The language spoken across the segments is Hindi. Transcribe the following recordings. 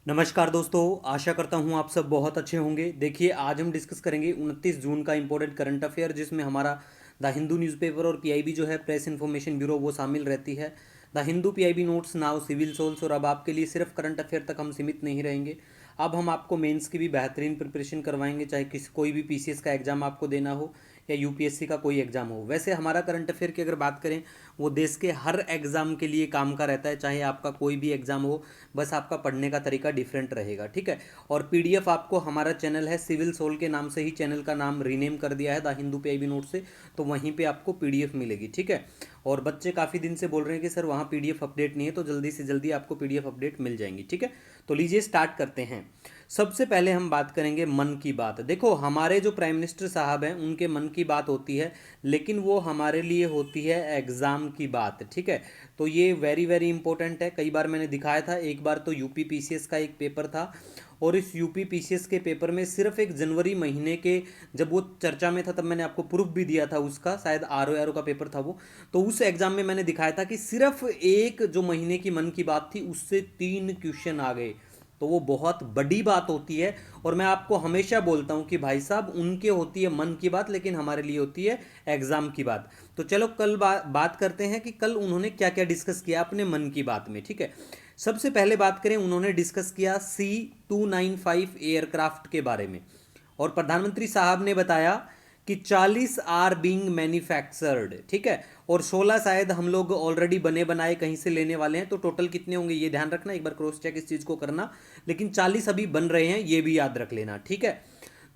नमस्कार दोस्तों, आशा करता हूँ आप सब बहुत अच्छे होंगे। देखिए, आज हम डिस्कस करेंगे 29 जून का इंपॉर्टेंट करंट अफेयर, जिसमें हमारा द हिंदू न्यूज़पेपर और पीआईबी जो है प्रेस इन्फॉर्मेशन ब्यूरो वो शामिल रहती है। The Hindu PIB notes now civil souls. और अब आपके लिए सिर्फ करंट अफेयर तक हम सीमित नहीं रहेंगे। अब हम आपको मेंस की भी बेहतरीन प्रिपरेशन करवाएंगे, चाहे कोई भी पीसीएस का एग्जाम आपको देना हो या यूपीएससी का कोई एग्जाम हो। वैसे हमारा करंट अफेयर की अगर बात करें, वो देश के हर एग्जाम के लिए काम का रहता है, चाहे आपका कोई भी एग्जाम हो, बस आपका पढ़ने का तरीका डिफरेंट रहेगा। ठीक है। और पीडीएफ आपको, हमारा चैनल है सिविल सोल के नाम से ही चैनल का नाम रीनेम कर दिया है द हिंदू पीआईबी नोट से, तो वहीं पे आपको पीडीएफ मिलेगी। ठीक है। और बच्चे काफ़ी दिन से बोल रहे हैं कि सर वहाँ पीडीएफ अपडेट नहीं है, तो जल्दी से जल्दी आपको पीडीएफ अपडेट मिल जाएंगी। ठीक है। तो लीजिए स्टार्ट करते हैं। सबसे पहले हम बात करेंगे मन की बात। देखो, हमारे जो प्राइम मिनिस्टर साहब हैं उनके मन की बात होती है, लेकिन वो हमारे लिए होती है एग्ज़ाम की बात। ठीक है। तो ये वेरी वेरी इंपॉर्टेंट है। कई बार मैंने दिखाया था, एक बार तो यूपी पीसीएस का एक पेपर था, और इस यूपी पीसीएस के पेपर में सिर्फ एक जनवरी महीने के, जब वो चर्चा में था तब मैंने आपको प्रूफ भी दिया था उसका, शायद आरओ का पेपर था वो। तो उस एग्जाम में मैंने दिखाया था कि सिर्फ एक जो महीने की मन की बात थी उससे 3 क्वेश्चन आ गए। तो वो बहुत बड़ी बात होती है। और मैं आपको हमेशा बोलता हूं कि भाई साहब, उनके होती है मन की बात, लेकिन हमारे लिए होती है एग्जाम की बात। तो चलो कल बात करते हैं कि कल उन्होंने क्या क्या डिस्कस किया अपने मन की बात में। ठीक है। सबसे पहले बात करें, उन्होंने डिस्कस किया C-295 एयरक्राफ्ट के बारे में। और प्रधानमंत्री साहब ने बताया कि 40 आर बीइंग मैन्युफैक्चर्ड। ठीक है। और 16 शायद हम लोग ऑलरेडी बने बनाए कहीं से लेने वाले हैं, तो टोटल कितने होंगे ये ध्यान रखना, एक बार क्रॉस चेक इस चीज़ को करना। लेकिन 40 अभी बन रहे हैं, ये भी याद रख लेना। ठीक है।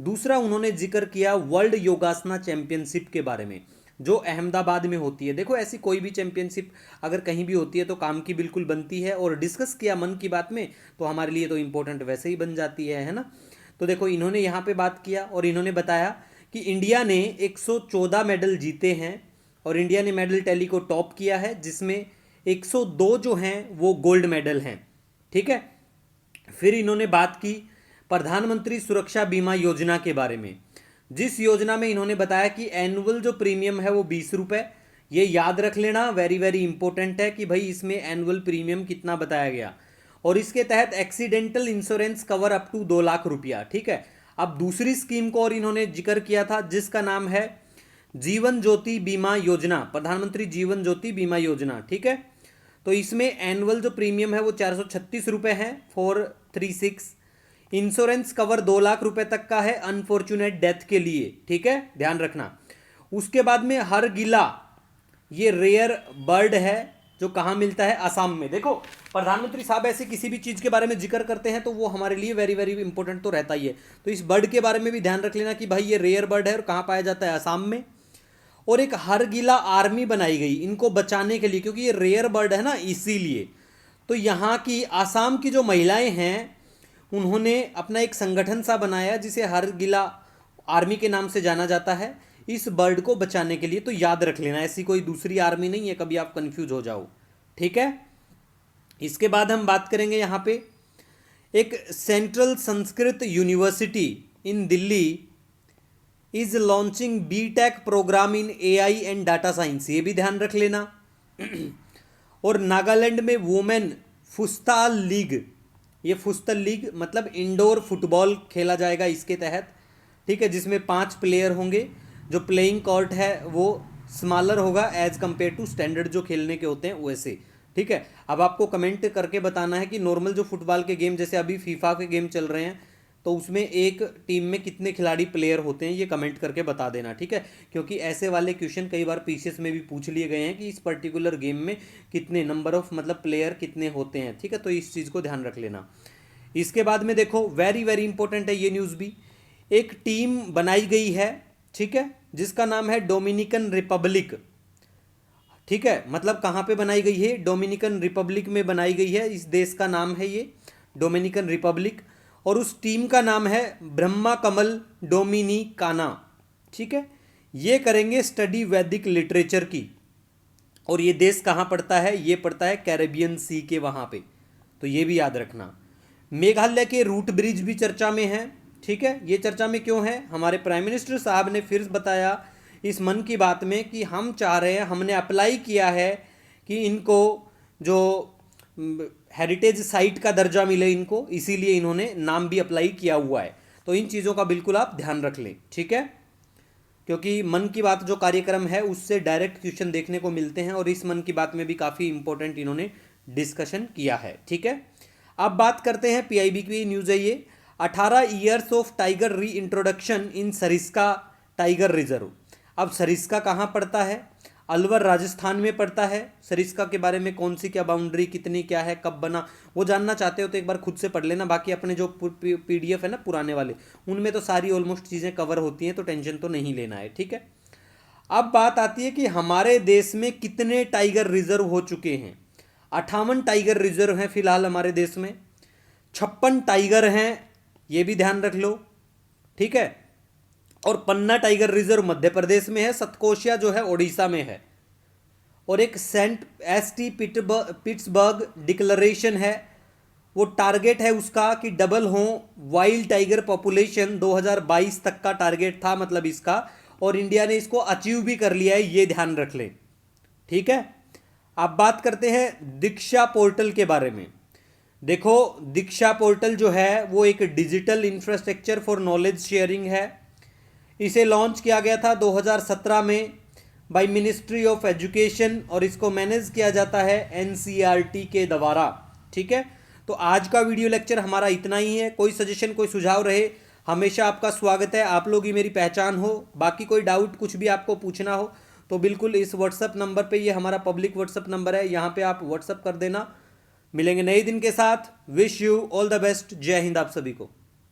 दूसरा, उन्होंने जिक्र किया वर्ल्ड योगासना चैंपियनशिप के बारे में, जो अहमदाबाद में होती है। देखो, ऐसी कोई भी चैंपियनशिप अगर कहीं भी होती है तो काम की बिल्कुल बनती है। और डिस्कस किया मन की बात में, तो हमारे लिए तो इंपॉर्टेंट वैसे ही बन जाती है ना। तो देखो, इन्होंने यहाँ पे बात किया और इन्होंने बताया कि इंडिया ने 114 मेडल जीते हैं, और इंडिया ने मेडल टैली को टॉप किया है, जिसमें 102 जो हैं वो गोल्ड मेडल हैं। ठीक है। फिर इन्होंने बात की प्रधानमंत्री सुरक्षा बीमा योजना के बारे में, जिस योजना में इन्होंने बताया कि एनुअल जो प्रीमियम है वो 20 रुपये। ये याद रख लेना, वेरी वेरी इंपॉर्टेंट है कि भाई इसमें एनुअल प्रीमियम कितना बताया गया। और इसके तहत accidental insurance cover up to 2 lakh रुपया। ठीक है। अब दूसरी स्कीम को और इन्होंने जिक्र किया था, जिसका नाम है जीवन ज्योति बीमा योजना, प्रधानमंत्री जीवन ज्योति बीमा योजना। ठीक है। तो इसमें एनुअल जो प्रीमियम है वो 436 रुपये है, 436। इंश्योरेंस कवर 2 लाख रुपए तक का है अनफॉर्चुनेट डेथ के लिए। ठीक है, ध्यान रखना। उसके बाद में हर गिला, ये रेयर बर्ड है जो कहाँ मिलता है, असम में। देखो, प्रधानमंत्री साहब ऐसे किसी भी चीज़ के बारे में जिक्र करते हैं तो वो हमारे लिए वेरी वेरी इंपॉर्टेंट तो रहता ही है। तो इस बर्ड के बारे में भी ध्यान रख लेना कि भाई ये रेयर बर्ड है और कहाँ पाया जाता है, असम में। और एक हरगिला आर्मी बनाई गई इनको बचाने के लिए, क्योंकि ये रेयर बर्ड है ना, इसीलिए। तो यहाँ की आसाम की जो महिलाएं हैं, उन्होंने अपना एक संगठन सा बनाया जिसे हरगिला आर्मी के नाम से जाना जाता है, इस बर्ड को बचाने के लिए। तो याद रख लेना, ऐसी कोई दूसरी आर्मी नहीं है, कभी आप कंफ्यूज हो जाओ। ठीक है। इसके बाद हम बात करेंगे यहाँ पे एक central Sanskrit university in Delhi is launching BTech programme in AI and data science, ये भी ध्यान रख लेना। और नागालैंड में वुमेन फुस्ताल लीग, ये फुस्तल लीग मतलब इंडोर फुटबॉल खेला जाएगा इसके तहत। ठीक है। जिसमें 5 प्लेयर होंगे, जो प्लेइंग कोर्ट है वो स्मॉलर होगा एज कंपेयर टू स्टैंडर्ड जो खेलने के होते हैं वैसे। ठीक है। अब आपको कमेंट करके बताना है कि नॉर्मल जो फुटबॉल के गेम, जैसे अभी फीफा के गेम चल रहे हैं, तो उसमें एक टीम में कितने खिलाड़ी प्लेयर होते हैं, ये कमेंट करके बता देना। ठीक है। क्योंकि ऐसे वाले क्वेश्चन कई बार पीसीएस में भी पूछ लिए गए हैं कि इस पर्टिकुलर गेम में कितने नंबर ऑफ मतलब प्लेयर कितने होते हैं। ठीक है। तो इस चीज़ को ध्यान रख लेना। इसके बाद में देखो, वेरी वेरी इंपॉर्टेंट है ये न्यूज़ भी, एक टीम बनाई गई है। ठीक है। जिसका नाम है डोमिनिकन रिपब्लिक। ठीक है। मतलब कहाँ पे बनाई गई है, डोमिनिकन रिपब्लिक में बनाई गई है। इस देश का नाम है ये डोमिनिकन रिपब्लिक, और उस टीम का नाम है ब्रह्मा कमल डोमिनिकाना। ठीक है। ये करेंगे स्टडी वैदिक लिटरेचर की। और ये देश कहाँ पड़ता है, ये पड़ता है कैरेबियन सी के वहाँ पे, तो ये भी याद रखना। मेघालय के रूट ब्रिज भी चर्चा में है। ठीक है। ये चर्चा में क्यों है, हमारे प्राइम मिनिस्टर साहब ने फिर बताया इस मन की बात में कि हम चाह रहे हैं, हमने अप्लाई किया है कि इनको जो हेरिटेज साइट का दर्जा मिले इनको, इसीलिए इन्होंने नाम भी अप्लाई किया हुआ है। तो इन चीज़ों का बिल्कुल आप ध्यान रख लें, ठीक है, क्योंकि मन की बात जो कार्यक्रम है उससे डायरेक्ट क्वेश्चन देखने को मिलते हैं और इस मन की बात में भी काफ़ी इंपॉर्टेंट इन्होंने डिस्कशन किया है, ठीक है। अब बात करते हैं पीआईबी की न्यूज़ है ये, 18 ईयर्स ऑफ टाइगर री introduction in Sariska tiger reserve. अब सरिस्का कहाँ पड़ता है? अलवर राजस्थान में पड़ता है। सरिस्का के बारे में कौन सी क्या बाउंड्री, कितनी क्या है, कब बना, वो जानना चाहते हो तो एक बार खुद से पढ़ लेना। बाकी अपने जो पीडीएफ है ना पुराने वाले, उनमें तो सारी ऑलमोस्ट चीज़ें कवर होती हैं, तो टेंशन तो नहीं लेना है, ठीक है। अब बात आती है कि हमारे देश में कितने टाइगर रिजर्व हो चुके हैं। 58 टाइगर रिजर्व हैं फिलहाल हमारे देश में, 56 टाइगर हैं, ये भी ध्यान रख लो, ठीक है। और पन्ना टाइगर रिजर्व मध्य प्रदेश में है, सतकोशिया जो है ओडिशा में है, और एक सेंट एसटी पिट्सबर्ग डिक्लेरेशन है, वो टारगेट है उसका कि डबल हो वाइल्ड टाइगर पॉपुलेशन, 2022 तक का टारगेट था मतलब इसका, और इंडिया ने इसको अचीव भी कर लिया है, ये ध्यान रख लें, ठीक है। अब बात करते हैं दीक्षा पोर्टल के बारे में। देखो दीक्षा पोर्टल जो है वो एक digital infrastructure for knowledge sharing है। इसे लॉन्च किया गया था 2017 में बाय मिनिस्ट्री ऑफ एजुकेशन, और इसको मैनेज किया जाता है एनसीईआरटी के द्वारा, ठीक है। तो आज का वीडियो लेक्चर हमारा इतना ही है। कोई सजेशन, कोई सुझाव रहे, हमेशा आपका स्वागत है, आप लोग ही मेरी पहचान हो। बाकी कोई डाउट कुछ भी आपको पूछना हो तो बिल्कुल इस व्हाट्सअप नंबर पे, ये हमारा पब्लिक व्हाट्सअप नंबर है, यहाँ पे आप व्हाट्सअप कर देना। मिलेंगे नए दिन के साथ। Wish you all the best. जय हिंद आप सभी को।